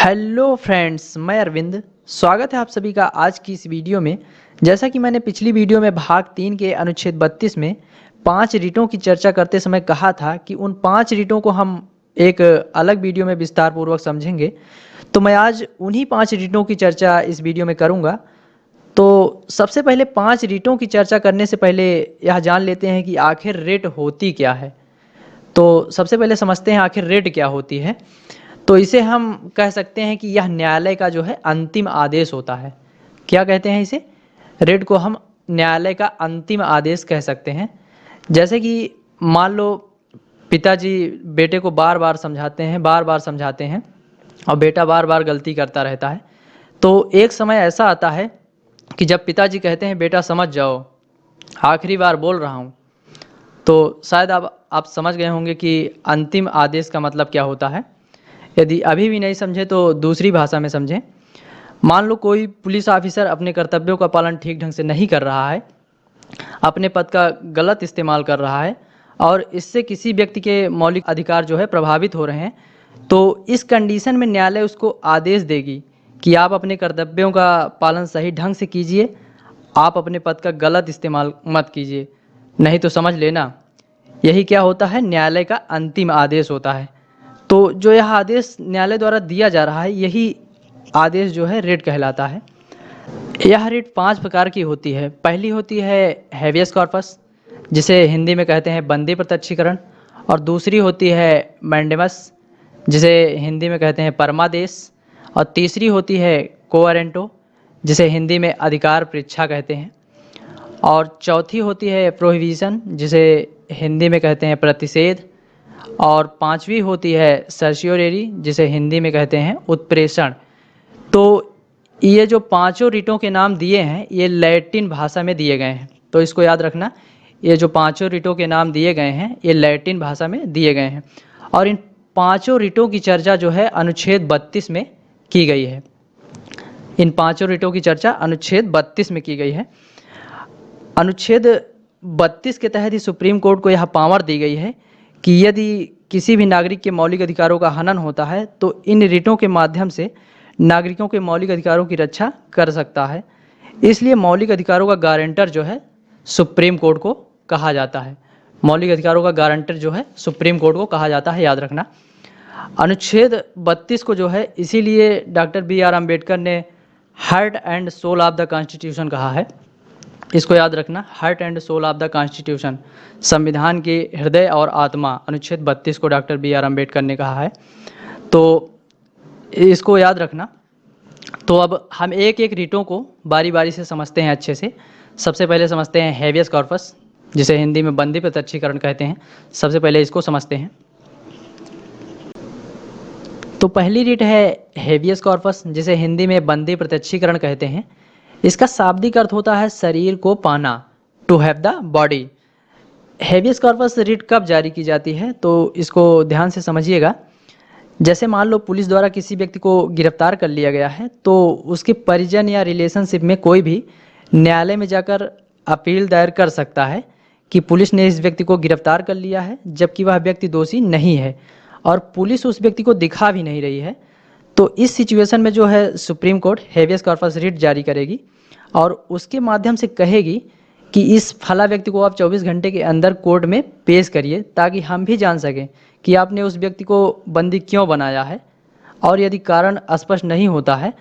Hello friends, मैं अरविंद। स्वागत है आप सभी का आज की इस वीडियो में। जैसा कि मैंने पिछली वीडियो में भाग 3 के अनुच्छेद 32 में 5 रीटों की चर्चा करते समय कहा था कि उन 5 रीटों को हम एक अलग वीडियो में विस्तार पूर्वक समझेंगे। तो मैं आज उन्हीं 5 रीटों की चर्चा इस वीडियो में करूंगा। तो सबसे पहले 5 रीटों की चर्चा करने से पहले यह जान लेते हैं कि आखिर रिट होती क्या है। तो सबसे पहले समझते हैं आखिर रिट क्या होती है। तो इसे हम कह सकते हैं कि यह न्यायालय का जो है अंतिम आदेश होता है। क्या कहते हैं इसे? रिट को हम न्यायालय का अंतिम आदेश कह सकते हैं। जैसे कि मान लो पिताजी बेटे को बार बार समझाते हैं और बेटा बार बार गलती करता रहता है। तो एक समय ऐसा आता है कि जब पिताजी कहते हैं बेटा समझ जाओ, आखिरी बार बोल रहा हूँ। तो शायद आप समझ गए होंगे कि अंतिम आदेश का मतलब क्या होता है। यदि अभी भी नहीं समझे तो दूसरी भाषा में समझें। मान लो कोई पुलिस ऑफिसर अपने कर्तव्यों का पालन ठीक ढंग से नहीं कर रहा है, अपने पद का गलत इस्तेमाल कर रहा है और इससे किसी व्यक्ति के मौलिक अधिकार जो है प्रभावित हो रहे हैं, तो इस कंडीशन में न्यायालय उसको आदेश देगी कि आप अपने कर्तव्यों का पालन सही ढंग से कीजिए, आप अपने पद का गलत इस्तेमाल मत कीजिए, नहीं तो समझ लेना यही क्या होता है, न्यायालय का अंतिम आदेश होता है। तो जो यह आदेश न्यायालय द्वारा दिया जा रहा है, यही आदेश जो है रिट कहलाता है। यह रिट 5 प्रकार की होती है। पहली होती है हैवियस कॉर्पस, जिसे हिंदी में कहते हैं बंदी प्रत्यक्षीकरण, और दूसरी होती है मैंडेमस, जिसे हिंदी में कहते हैं परमादेश, और तीसरी होती है कोअरेंटो, जिसे हिंदी में अधिकार परीक्षा कहते हैं, और चौथी होती है प्रोहिबिशन, जिसे हिंदी में कहते हैं प्रतिषेध, और पांचवी होती है सर्शियोरेरी, जिसे हिंदी में कहते हैं उत्प्रेषण। तो ये जो पांचों रिटों के नाम दिए हैं ये लैटिन भाषा में दिए गए हैं, तो इसको याद रखना। ये जो पांचों रिटों के नाम दिए गए हैं ये लैटिन भाषा में दिए गए हैं और इन पांचों रिटों की चर्चा जो है अनुच्छेद 32 में की गई है। इन पांचों रिटों की चर्चा अनुच्छेद 32 में की गई है। अनुच्छेद 32 के तहत ही सुप्रीम कोर्ट को यह पावर दी गई है कि यदि किसी भी नागरिक के मौलिक अधिकारों का हनन होता है तो इन रिटों के माध्यम से नागरिकों के मौलिक अधिकारों की रक्षा कर सकता है। इसलिए मौलिक अधिकारों का गारंटर जो है सुप्रीम कोर्ट को कहा जाता है। मौलिक अधिकारों का गारंटर जो है सुप्रीम कोर्ट को कहा जाता है, याद रखना। अनुच्छेद 32 को जो है इसीलिए डॉक्टर B.R. अम्बेडकर ने heart and soul of the constitution कहा है। इसको याद रखना, heart and soul of the constitution, संविधान के हृदय और आत्मा, अनुच्छेद 32 को डॉक्टर B.R. अम्बेडकर ने कहा है। तो इसको याद रखना। तो अब हम एक एक रिटों को बारी बारी से समझते हैं अच्छे से। सबसे पहले समझते हैं हैवियस कॉर्पस, जिसे हिंदी में बंदी प्रत्यक्षीकरण कहते हैं। सबसे पहले इसको समझते हैं। तो पहली रिट है हैवियस कॉर्पस, जिसे हिंदी में बंदी प्रत्यक्षीकरण कहते हैं। इसका शाब्दिक अर्थ होता है शरीर को पाना, to have the body. Habeas corpus writ कब जारी की जाती है तो इसको ध्यान से समझिएगा। जैसे मान लो पुलिस द्वारा किसी व्यक्ति को गिरफ्तार कर लिया गया है तो उसके परिजन या रिलेशनशिप में कोई भी न्यायालय में जाकर अपील दायर कर सकता है कि पुलिस ने इस व्यक्ति को गिरफ्तार कर लिया है, जबकि वह व्यक्ति दोषी नहीं है और पुलिस उस व्यक्ति को दिखा भी नहीं रही है। तो इस सिचुएशन में जो है supreme court habeas corpus writ जारी करेगी और उसके माध्यम से कहेगी कि इस फला व्यक्ति को आप 24 घंटे के अंदर कोर्ट में पेश करिए, ताकि हम भी जान सकें कि आपने उस व्यक्ति को बंदी क्यों बनाया है। और यदि कारण स्पष्ट नहीं होता है,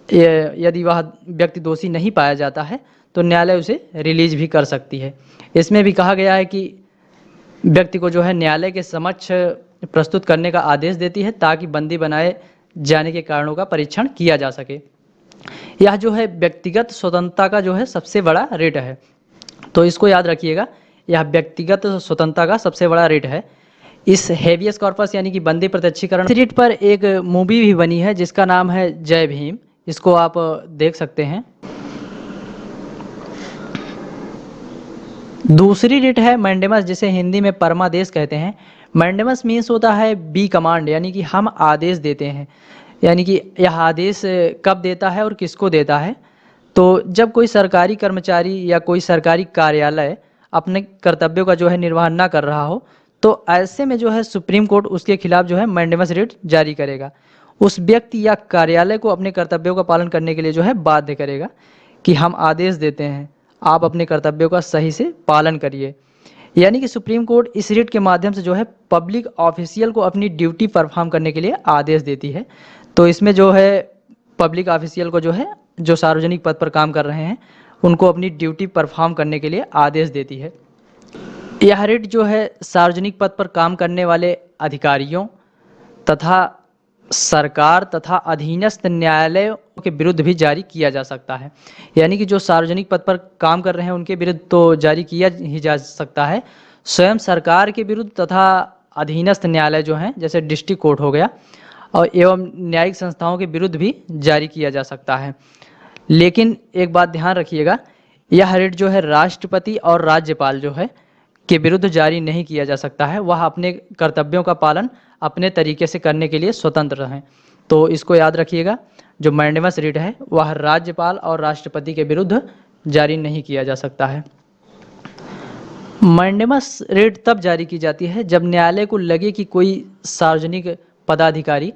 यदि वह व्यक्ति दोषी नहीं पाया जाता है, तो न्यायालय उसे रिलीज भी कर सकती है। इसमें भी कहा गया है कि व्यक्ति को जो है न्यायालय के समक्ष प्रस्तुत करने का आदेश देती है, ताकि बंदी बनाए जाने के कारणों का परीक्षण किया जा सके। यह जो है व्यक्तिगत स्वतंत्रता का जो है सबसे बड़ा रिट है, तो इसको याद रखिएगा। यह व्यक्तिगत स्वतंत्रता का सबसे बड़ा रिट है। इस हैवियस कॉर्पस यानी कि बंदी प्रत्यक्षीकरण रिट पर एक मूवी भी बनी है जिसका नाम है जय भीम। इसको आप देख सकते हैं। दूसरी रिट है मैंडेमस, जिसे हिंदी में परमादेश कहते हैं। मैंडेमस मीन्स होता है बी कमांड, यानी कि हम आदेश देते हैं। यानी कि यह आदेश कब देता है और किसको देता है, तो जब कोई सरकारी कर्मचारी या कोई सरकारी कार्यालय अपने कर्तव्यों का जो है निर्वहन ना कर रहा हो, तो ऐसे में जो है सुप्रीम कोर्ट उसके खिलाफ जो है मैंडेमस रिट जारी करेगा। उस व्यक्ति या कार्यालय को अपने कर्तव्यों का पालन करने के लिए जो है बाध्य करेगा कि हम आदेश देते हैं, आप अपने कर्तव्यों का सही से पालन करिए। यानी कि सुप्रीम कोर्ट इस रिट के माध्यम से जो है पब्लिक ऑफिशियल को अपनी ड्यूटी परफॉर्म करने के लिए आदेश देती है। तो इसमें जो है पब्लिक ऑफिशियल को जो है, जो सार्वजनिक पद पर काम कर रहे हैं, उनको अपनी ड्यूटी परफॉर्म करने के लिए आदेश देती है। यह रिट जो है सार्वजनिक पद पर काम करने वाले अधिकारियों तथा सरकार तथा अधीनस्थ न्यायालयों के विरुद्ध भी जारी किया जा सकता है। यानी कि जो सार्वजनिक पद पर काम कर रहे हैं उनके विरुद्ध तो जारी किया ही जा सकता है, स्वयं सरकार के विरुद्ध तथा अधीनस्थ न्यायालय जो हैं, जैसे डिस्ट्रिक्ट कोर्ट हो गया, और एवं न्यायिक संस्थाओं के विरुद्ध भी जारी किया जा सकता है। लेकिन एक बात ध्यान रखिएगा, यह रिट जो है राष्ट्रपति और राज्यपाल जो है के विरुद्ध जारी नहीं किया जा सकता है। वह अपने कर्तव्यों का पालन अपने तरीके से करने के लिए स्वतंत्र हैं। तो इसको याद रखिएगा, जो मैंडेमस रिट है वह राज्यपाल और राष्ट्रपति के विरुद्ध जारी नहीं किया जा सकता है। मैंडेमस रिट तब जारी की जाती है जब न्यायालय को लगे कि कोई सार्वजनिक पदाधिकारी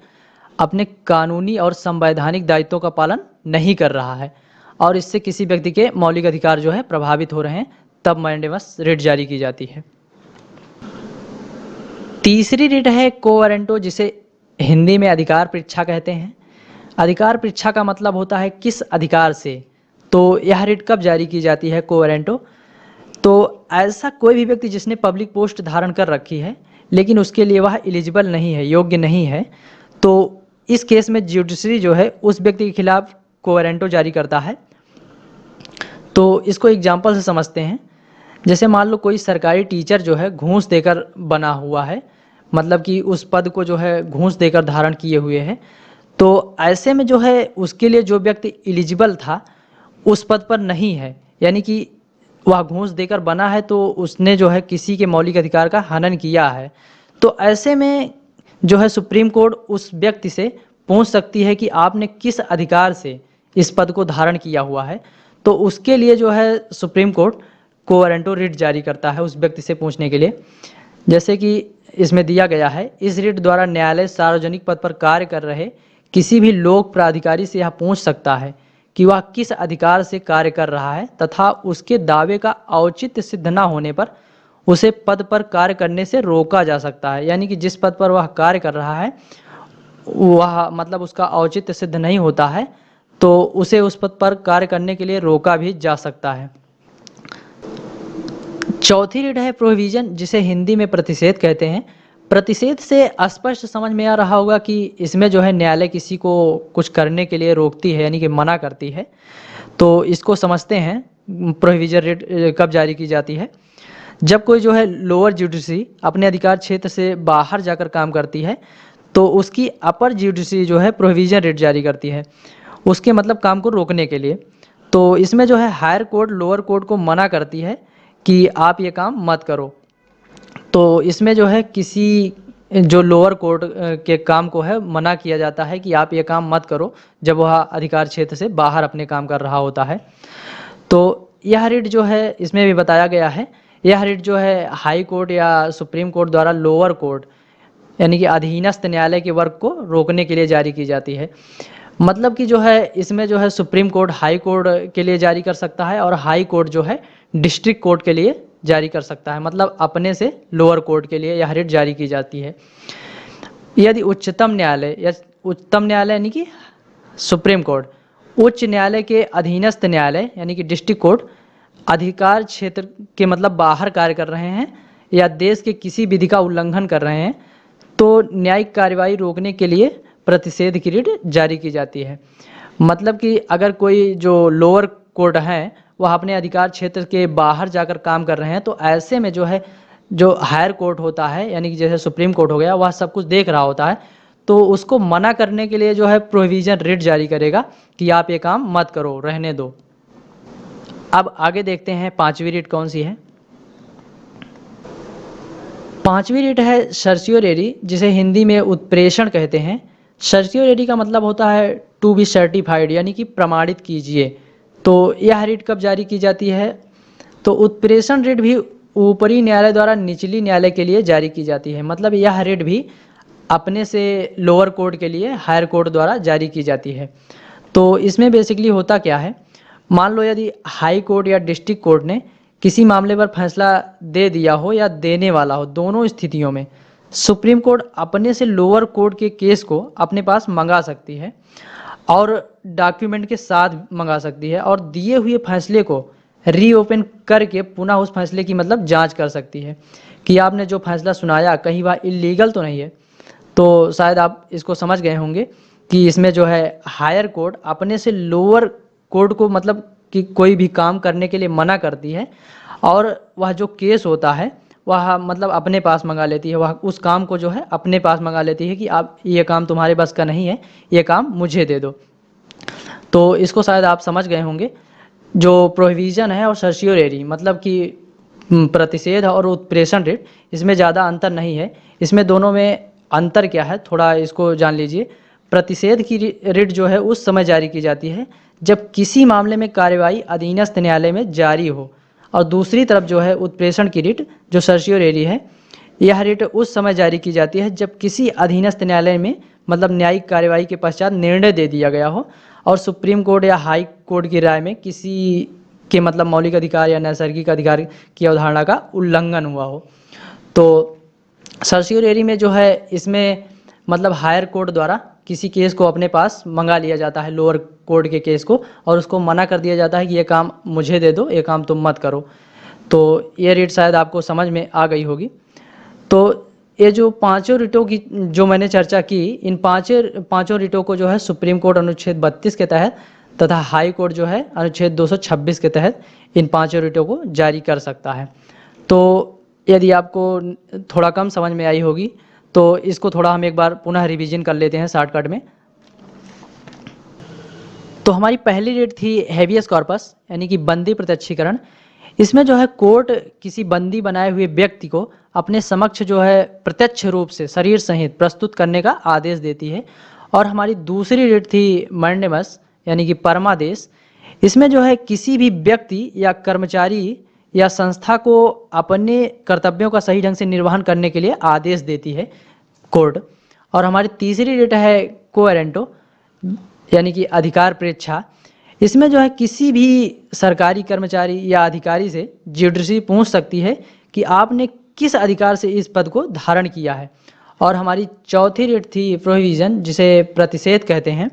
अपने कानूनी और संवैधानिक दायित्वों का पालन नहीं कर रहा है और इससे किसी व्यक्ति के मौलिक अधिकार जो है प्रभावित हो रहे हैं, तब मैंडेमस रिट जारी की जाती है। तीसरी रिट है क्वो वारंटो, जिसे हिंदी में अधिकार परीक्षा कहते हैं। अधिकार परीक्षा का मतलब होता है किस अधिकार से। तो यह रिट कब जारी की जाती है क्वो वारंटो? तो ऐसा कोई भी व्यक्ति जिसने पब्लिक पोस्ट धारण कर रखी है लेकिन उसके लिए वह एलिजिबल नहीं है, योग्य नहीं है, तो इस केस में जुडिशरी जो है उस व्यक्ति के खिलाफ क्वो वारंटो जारी करता है। तो इसको एग्जाम्पल से समझते हैं। जैसे मान लो कोई सरकारी टीचर जो है घूस देकर बना हुआ है, मतलब कि उस पद को जो है घूस देकर धारण किए हुए है, तो ऐसे में जो है उसके लिए जो व्यक्ति एलिजिबल था उस पद पर नहीं है, यानी कि वह घूस देकर बना है तो उसने जो है किसी के मौलिक अधिकार का हनन किया है। तो ऐसे में जो है सुप्रीम कोर्ट उस व्यक्ति से पूछ सकती है कि आपने किस अधिकार से इस पद को धारण किया हुआ है। तो उसके लिए जो है सुप्रीम कोर्ट क्वो वारंटो रिट जारी करता है उस व्यक्ति से पूछने के लिए। जैसे कि इसमें दिया गया है, इस रिट द्वारा न्यायालय सार्वजनिक पद पर कार्य कर रहे किसी भी लोक प्राधिकारी से यह पूछ सकता है कि वह किस अधिकार से कार्य कर रहा है तथा उसके दावे का औचित्य सिद्ध न होने पर उसे पद पर कार्य करने से रोका जा सकता है। यानी कि जिस पद पर वह कार्य कर रहा है वह मतलब उसका औचित्य सिद्ध नहीं होता है तो उसे उस पद पर कार्य करने के लिए रोका भी जा सकता है। चौथी रिट है प्रोहिबिशन, जिसे हिंदी में प्रतिषेध कहते हैं। प्रतिषेध से स्पष्ट समझ में आ रहा होगा कि इसमें जो है न्यायालय किसी को कुछ करने के लिए रोकती है, यानी कि मना करती है। तो इसको समझते हैं, प्रोहिबिशन रिट कब जारी की जाती है? जब कोई जो है लोअर जुडिशरी अपने अधिकार क्षेत्र से बाहर जाकर काम करती है तो उसकी अपर जुडिशरी जो है प्रोहिबिशन रिट जारी करती है उसके मतलब काम को रोकने के लिए। तो इसमें जो है हायर कोर्ट लोअर कोर्ट को मना करती है कि आप ये काम मत करो। तो इसमें जो है किसी जो लोअर कोर्ट के काम को है मना किया जाता है कि आप ये काम मत करो जब वह अधिकार क्षेत्र से बाहर अपने काम कर रहा होता है। तो यह रिट जो है इसमें भी बताया गया है, यह रिट जो है हाई कोर्ट या सुप्रीम कोर्ट द्वारा लोअर कोर्ट यानी कि अधीनस्थ न्यायालय के वर्क को रोकने के लिए जारी की जाती है। मतलब कि जो है इसमें जो है सुप्रीम कोर्ट हाई कोर्ट के लिए जारी कर सकता है और हाई कोर्ट जो है डिस्ट्रिक्ट कोर्ट के लिए जारी कर सकता है, मतलब अपने से लोअर कोर्ट के लिए यह रिट जारी की जाती है। यदि उच्चतम न्यायालय या उच्चतम न्यायालय यानी कि सुप्रीम कोर्ट उच्च न्यायालय के अधीनस्थ न्यायालय यानी कि डिस्ट्रिक्ट कोर्ट अधिकार क्षेत्र के मतलब बाहर कार्य कर रहे हैं या देश के किसी विधि का उल्लंघन कर रहे हैं तो न्यायिक कार्रवाई रोकने के लिए प्रतिषेध की रिट जारी की जाती है। मतलब कि अगर कोई जो लोअर कोर्ट हैं वह अपने अधिकार क्षेत्र के बाहर जाकर काम कर रहे हैं तो ऐसे में जो है जो हायर कोर्ट होता है यानी कि जैसे सुप्रीम कोर्ट हो गया वह सब कुछ देख रहा होता है तो उसको मना करने के लिए जो है प्रोहिबिशन रिट जारी करेगा कि आप ये काम मत करो, रहने दो। अब आगे देखते हैं पांचवी रिट कौन सी है। पांचवी रिट है सर्चियोरेरी, जिसे हिंदी में उत्प्रेषण कहते हैं। सर्चियोरेरी का मतलब होता है टू बी सर्टिफाइड यानी कि प्रमाणित कीजिए। तो यह रिट कब जारी की जाती है? तो उत्प्रेषण रिट भी ऊपरी न्यायालय द्वारा निचली न्यायालय के लिए जारी की जाती है। मतलब यह रिट भी अपने से लोअर कोर्ट के लिए हायर कोर्ट द्वारा जारी की जाती है। तो इसमें बेसिकली होता क्या है, मान लो यदि हाई कोर्ट या डिस्ट्रिक्ट कोर्ट ने किसी मामले पर फैसला दे दिया हो या देने वाला हो, दोनों स्थितियों में सुप्रीम कोर्ट अपने से लोअर कोर्ट के केस को अपने पास मंगा सकती है और डॉक्यूमेंट के साथ मंगा सकती है और दिए हुए फैसले को रीओपन करके पुनः उस फैसले की मतलब जांच कर सकती है कि आपने जो फैसला सुनाया कहीं वह इलीगल तो नहीं है। तो शायद आप इसको समझ गए होंगे कि इसमें जो है हायर कोर्ट अपने से लोअर कोर्ट को मतलब कि कोई भी काम करने के लिए मना करती है और वह जो केस होता है वह मतलब अपने पास मंगा लेती है, वह उस काम को जो है अपने पास मंगा लेती है कि आप ये काम तुम्हारे बस का नहीं है, ये काम मुझे दे दो। तो इसको शायद आप समझ गए होंगे। जो प्रोविज़न है और सर्शियोरेरी मतलब कि प्रतिषेध और उत्प्रेषण रिट, इसमें ज़्यादा अंतर नहीं है। इसमें दोनों में अंतर क्या है थोड़ा इसको जान लीजिए। प्रतिषेध की रिट जो है उस समय जारी की जाती है जब किसी मामले में कार्यवाही अधीनस्थ न्यायालय में जारी हो, और दूसरी तरफ जो है उत्प्रेषण की रिट जो सर्शियोरेरी है, यह रिट उस समय जारी की जाती है जब किसी अधीनस्थ न्यायालय में मतलब न्यायिक कार्यवाही के पश्चात निर्णय दे दिया गया हो और सुप्रीम कोर्ट या हाई कोर्ट की राय में किसी के मतलब मौलिक अधिकार या नैसर्गिक अधिकार की अवधारणा का उल्लंघन हुआ हो। तो सर्शियोरेरी में जो है इसमें मतलब हायर कोर्ट द्वारा किसी केस को अपने पास मंगा लिया जाता है, लोअर कोर्ट के केस को, और उसको मना कर दिया जाता है कि ये काम मुझे दे दो, ये काम तुम मत करो। तो ये रिट शायद आपको समझ में आ गई होगी। तो ये जो पांचों रिटों की जो मैंने चर्चा की, इन पांचों रिटों को जो है सुप्रीम कोर्ट अनुच्छेद 32 के तहत तथा हाई कोर्ट जो है अनुच्छेद 226 के तहत इन पांचों रिटों को जारी कर सकता है। तो यदि आपको थोड़ा कम समझ में आई होगी तो इसको थोड़ा हम एक बार पुनः रिवीजन कर लेते हैं शॉर्टकट में। तो हमारी पहली रिट थी हेवियस कॉर्पस यानी कि बंदी प्रत्यक्षीकरण। इसमें जो है कोर्ट किसी बंदी बनाए हुए व्यक्ति को अपने समक्ष जो है प्रत्यक्ष रूप से शरीर सहित प्रस्तुत करने का आदेश देती है। और हमारी दूसरी रिट थी मैंडेमस यानी कि परमादेश। इसमें जो है किसी भी व्यक्ति या कर्मचारी या संस्था को अपने कर्तव्यों का सही ढंग से निर्वहन करने के लिए आदेश देती है कोर्ट। और हमारी तीसरी रिट है कोएरेंटो यानी कि अधिकार प्रेक्षा। इसमें जो है किसी भी सरकारी कर्मचारी या अधिकारी से ज्यूडिशरी पूछ सकती है कि आपने किस अधिकार से इस पद को धारण किया है। और हमारी चौथी रिट थी प्रोहिबिशन जिसे प्रतिषेध कहते हैं।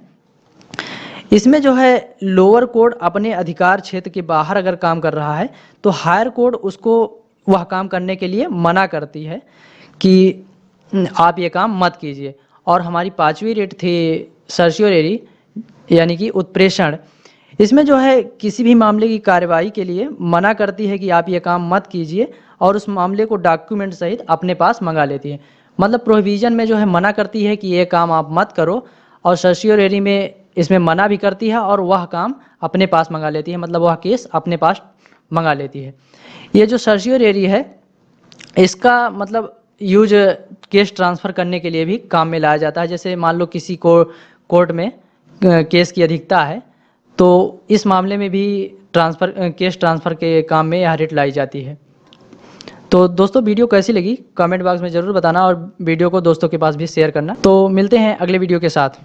इसमें जो है लोअर कोर्ट अपने अधिकार क्षेत्र के बाहर अगर काम कर रहा है तो हायर कोर्ट उसको वह काम करने के लिए मना करती है कि आप ये काम मत कीजिए। और हमारी पांचवी रिट थी सर्शियोरेरी यानी कि उत्प्रेषण। इसमें जो है किसी भी मामले की कार्यवाही के लिए मना करती है कि आप ये काम मत कीजिए और उस मामले को डॉक्यूमेंट सहित अपने पास मंगा लेती है। मतलब प्रोहिबिशन में जो है मना करती है कि ये काम आप मत करो, और सर्शियोरेरी में इसमें मना भी करती है और वह काम अपने पास मंगा लेती है, मतलब वह केस अपने पास मंगा लेती है। ये जो सर्शियोरेरी है इसका मतलब यूज केस ट्रांसफ़र करने के लिए भी काम में लाया जाता है। जैसे मान लो किसी को कोर्ट में केस की अधिकता है तो इस मामले में भी केस ट्रांसफ़र के काम में यह रिट लाई जाती है। तो दोस्तों वीडियो कैसी लगी कमेंट बॉक्स में ज़रूर बताना और वीडियो को दोस्तों के पास भी शेयर करना। तो मिलते हैं अगले वीडियो के साथ।